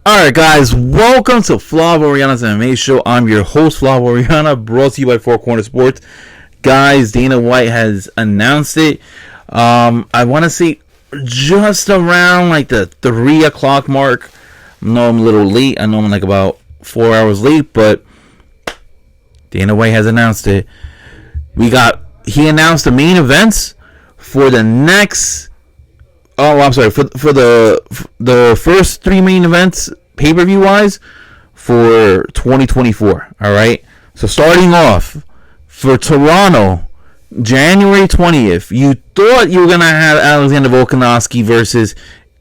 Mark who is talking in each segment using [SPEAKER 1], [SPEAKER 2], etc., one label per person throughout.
[SPEAKER 1] Alright guys, welcome to Flav Oriana's MMA show. I'm your host, Flav Oriana, brought to you by Four Corner Sports. Guys, Dana White has announced it. I want to say just around like the 3 o'clock mark. I know I'm a little late. I know I'm like about 4 hours late, but Dana White has announced it. He announced the main events for the next... Oh, I'm sorry. For the first 3 main events, pay-per-view wise, for 2024. All right. So starting off for Toronto, January 20th, you thought you were gonna have Alexander Volkanovski versus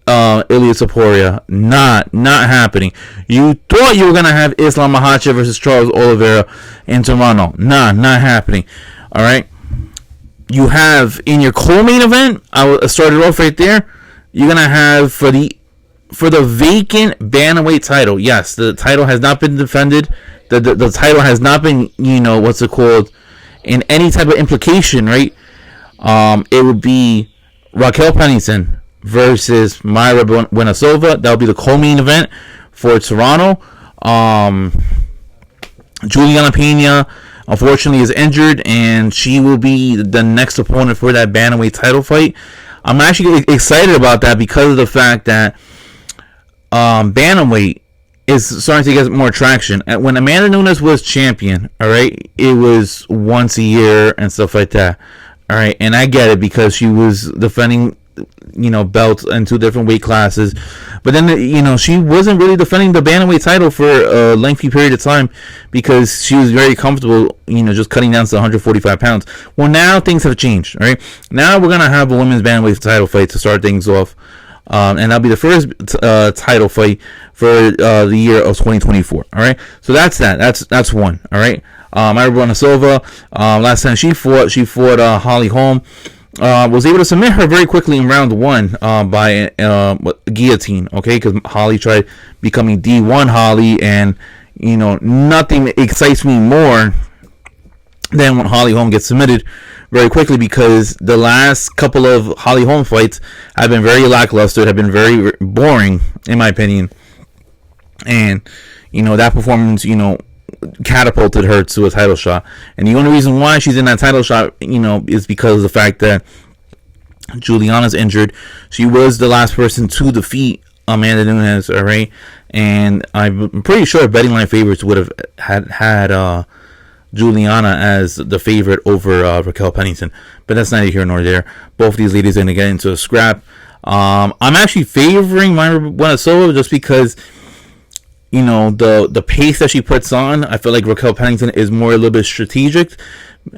[SPEAKER 1] Ilia Topuria. Not happening. You thought you were gonna have Islam Makhachev versus Charles Oliveira in Toronto. Not happening. All right. You have in your co-main event, I started off right there. You're gonna have for the vacant Bantamweight title. Yes, the title has not been defended. The title has not been, what's it called, in any type of implication, right? It would be Raquel Pennington versus Mayra Buenasova. That would be the co-main event for Toronto. Juliana Pena, unfortunately, is injured, and she will be the next opponent for that Bantamweight title fight. I'm actually excited about that because of the fact that Bantamweight is starting to get more traction. When Amanda Nunes was champion, all right, it was once a year and stuff like that, all right, and I get it because she was defending, belts in 2 different weight classes, but then, she wasn't really defending the Bantamweight title for a lengthy period of time because she was very comfortable, just cutting down to 145 pounds. Well, now things have changed, right? Now we're going to have a women's Bantamweight title fight to start things off, and that'll be the first title fight for the year of 2024, all right? So that's that. That's one, all right? Mayra Buenasova, last time she fought Holly Holm. Was able to submit her very quickly in round 1 by guillotine, okay? Because Holly tried becoming D1 Holly, and nothing excites me more than when Holly Holm gets submitted very quickly, because the last couple of Holly Holm fights have been very lackluster, have been very boring in my opinion, and that performance catapulted her to a title shot. And the only reason why she's in that title shot, is because of the fact that Juliana's injured. She was the last person to defeat Amanda Nunes, all right? And I'm pretty sure betting line favorites would have had Juliana as the favorite over Raquel Pennington. But that's neither here nor there. Both of these ladies are going to get into a scrap. I'm actually favoring Mayra Buenasova just because the pace that she puts on. I feel like Raquel Pennington is a little bit strategic.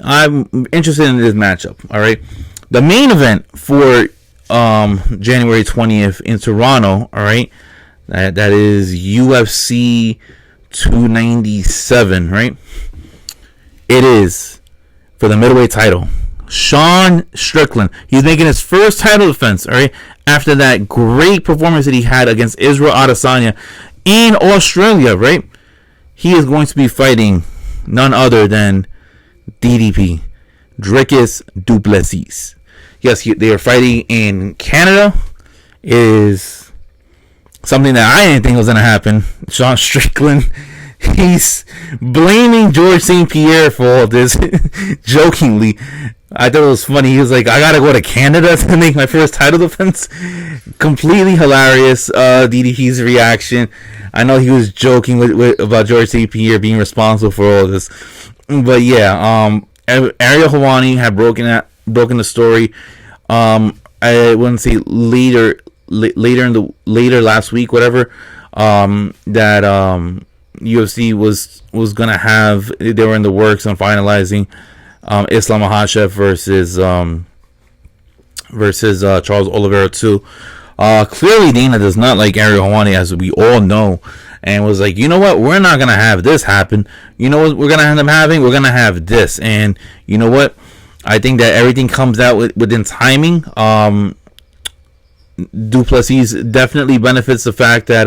[SPEAKER 1] I'm interested in this matchup. All right, the main event for January 20th in Toronto. All right, that is UFC 297. Right, it is for the middleweight title. Sean Strickland. He's making his first title defense. All right, after that great performance that he had against Israel Adesanya in Australia, right? He is going to be fighting none other than DDP, Dricus Du Plessis. Yes, they are fighting in Canada. It is something that I didn't think was going to happen. Sean Strickland, he's blaming George St. Pierre for all this, jokingly. I thought it was funny. He was like, I gotta go to Canada to make my first title defense. Completely hilarious. DDP's reaction. I know he was joking about George St. Pierre being responsible for all this. But yeah, Ariel Helwani had broken the story. I wouldn't say later last week, whatever. That UFC was gonna have. They were in the works on finalizing Islam Makhachev versus Charles Oliveira too. Clearly Dana does not like Ariel Helwani, as we all know, and was like, you know what, we're not gonna have this happen. You know what we're gonna end up having? We're gonna have this. And you know what, I think that everything comes out within timing. Du Plessis definitely benefits the fact that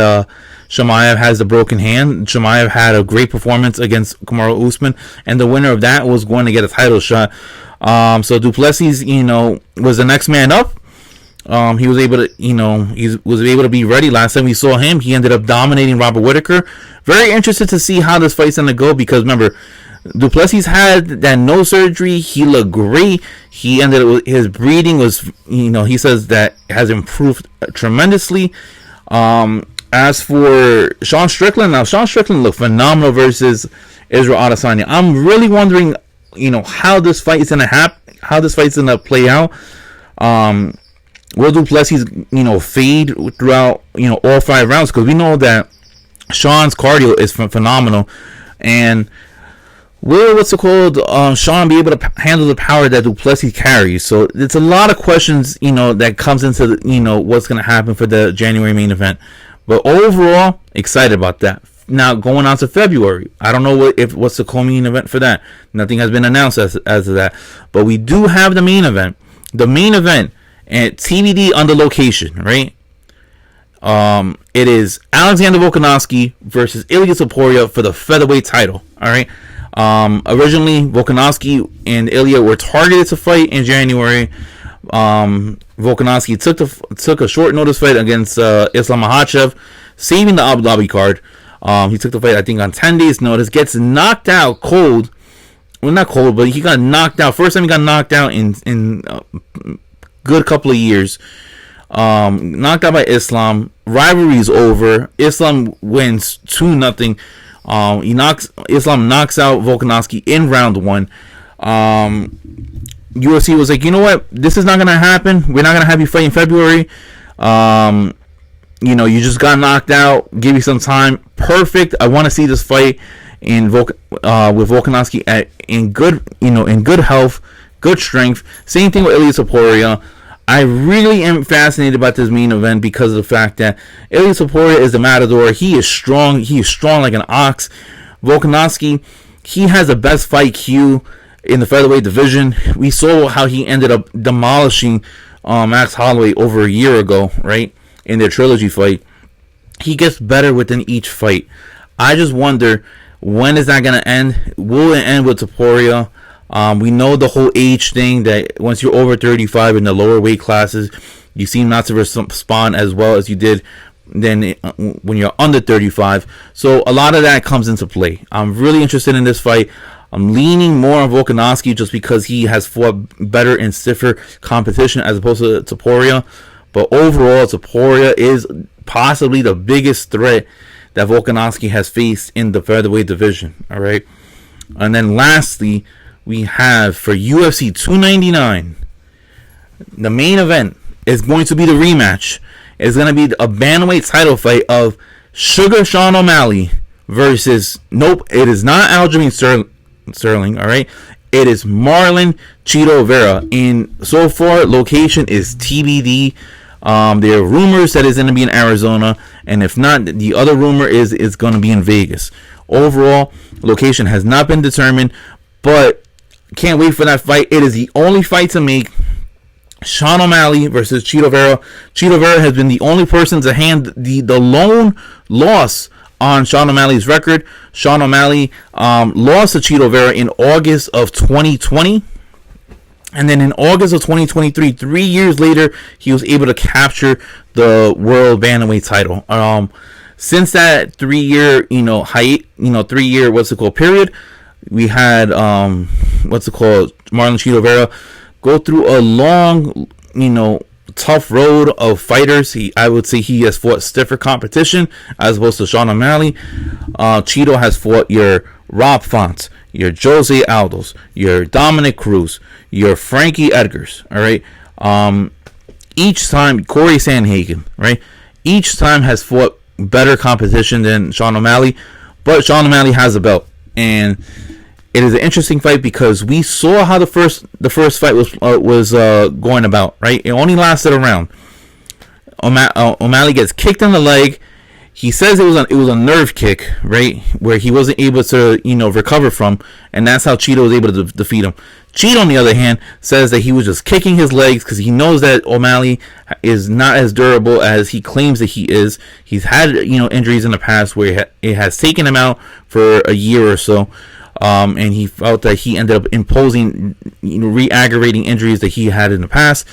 [SPEAKER 1] Chimaev has the broken hand. Chimaev had a great performance against Kamaru Usman, and the winner of that was going to get a title shot. So Du Plessis, was the next man up. He was able to, he was able to be ready. Last time we saw him, he ended up dominating Robert Whittaker. Very interested to see how this fight's gonna go, because remember, Du Plessis had that nose surgery. He looked great. He ended up with his breathing was, he says that has improved tremendously. As for Sean Strickland, now Sean Strickland looked phenomenal versus Israel Adesanya. I'm really wondering, how this fight is gonna happen, how this fight's gonna play out. Will Du Plessis, fade throughout, all 5 rounds? Because we know that Sean's cardio is phenomenal, and will Sean be able to handle the power that Du Plessis carries? So it's a lot of questions, that comes into the, what's going to happen for the January main event. But overall, excited about that. Now going on to February, I don't know what's the co-main event for that. Nothing has been announced as of that, but we do have the main event. The main event at TBD on the location, right? It is Alexander Volkanovski versus Ilia Topuria for the featherweight title. All right. Originally, Volkanovski and Ilia were targeted to fight in January. Volkanovski took a short notice fight against Islam Makhachev, saving the Abu Dhabi card. He took the fight, I think, on 10 days' notice. Gets knocked out cold. Well, not cold, but he got knocked out. First time he got knocked out in good couple of years. Knocked out by Islam. Rivalry is over. Islam wins 2-0. Islam knocks out Volkanovski in round 1. UFC was like, you know what? This is not gonna happen. We're not gonna have you fight in February. You just got knocked out. Give you some time. Perfect. I want to see this fight with Volkanovski in good health, good strength. Same thing with Ilia Topuria. I really am fascinated about this main event because of the fact that Ilia Topuria is the matador. He is strong. He is strong like an ox. Volkanovski, he has the best fight Q in the featherweight division. We saw how he ended up demolishing Max Holloway over a year ago, right, in their trilogy fight. He gets better within each fight. I just wonder, when is that going to end? Will it end with Topuria? We know the whole age thing, that once you're over 35 in the lower weight classes, you seem not to respond as well as you did when you're under 35. So a lot of that comes into play. I'm really interested in this fight. I'm leaning more on Volkanovski just because he has fought better in stiffer competition as opposed to Topuria. But overall, Topuria is possibly the biggest threat that Volkanovski has faced in the featherweight division. All right. And then lastly, we have for UFC 299, the main event is going to be the rematch. It's going to be a bantamweight title fight of Sugar Sean O'Malley versus, nope, it is not Aljamain Sterling, all right? It is Marlon Chito Vera. And so far, location is TBD. There are rumors that it's going to be in Arizona, and if not, the other rumor is it's going to be in Vegas. Overall, location has not been determined, but can't wait for that fight. It is the only fight to make. Sean O'Malley versus Chito Vera. Chito Vera has been the only person to hand the lone loss on Sean O'Malley's record. Sean O'Malley lost to Chito Vera in August of 2020. And then in August of 2023, 3 years later, he was able to capture the world bantamweight title. Since that 3 year, period, we had Marlon Chito Vera go through a long, tough road of fighters. I would say he has fought stiffer competition as opposed to Sean O'Malley. Chito has fought your Rob Font, your Jose Aldos, your Dominic Cruz, your Frankie Edgars, all right? Each time, Corey Sandhagen, right? Each time has fought better competition than Sean O'Malley, but Sean O'Malley has a belt. And it is an interesting fight because we saw how the first fight was going about, right? It only lasted a round. O'Malley gets kicked in the leg. He says it was a nerve kick, right, where he wasn't able to recover from, and that's how Chito was able to defeat him. Chito, on the other hand, says that he was just kicking his legs because he knows that O'Malley is not as durable as he claims that he is. He's had injuries in the past where it has taken him out for a year or so. And he felt that he ended up imposing, re-aggravating injuries that he had in the past.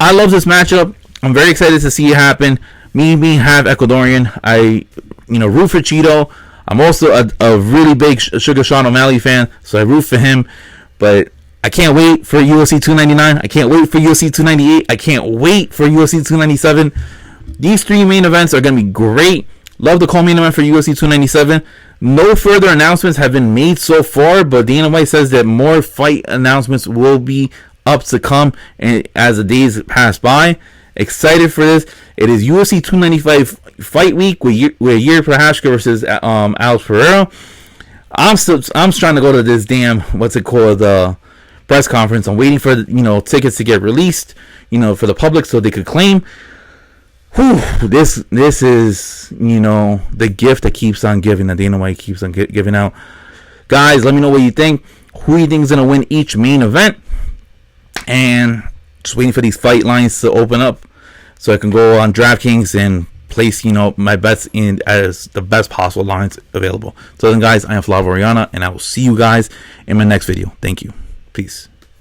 [SPEAKER 1] I love this matchup. I'm very excited to see it happen. Me being half Ecuadorian, I root for Chito. I'm also a really big Sugar Sean O'Malley fan, so I root for him. But I can't wait for UFC 299. I can't wait for UFC 298. I can't wait for UFC 297. These 3 main events are going to be great. Love the co-main event for UFC 297. No further announcements have been made so far, but Dana White says that more fight announcements will be up to come as the days pass by. Excited for this. It is UFC 295 fight week with Yuri Prochazka versus Alex Pereira. I'm trying to go to this damn the press conference. I'm waiting for tickets to get released, for the public so they could claim. This is the gift that keeps on giving, that Dana White keeps on giving out. Guys, let me know what you think. Who you think is gonna win each main event? And just waiting for these fight lines to open up so I can go on DraftKings and place my bets in as the best possible lines available. So then, guys, I am Flavio Oriana, and I will see you guys in my next video. Thank you. Peace.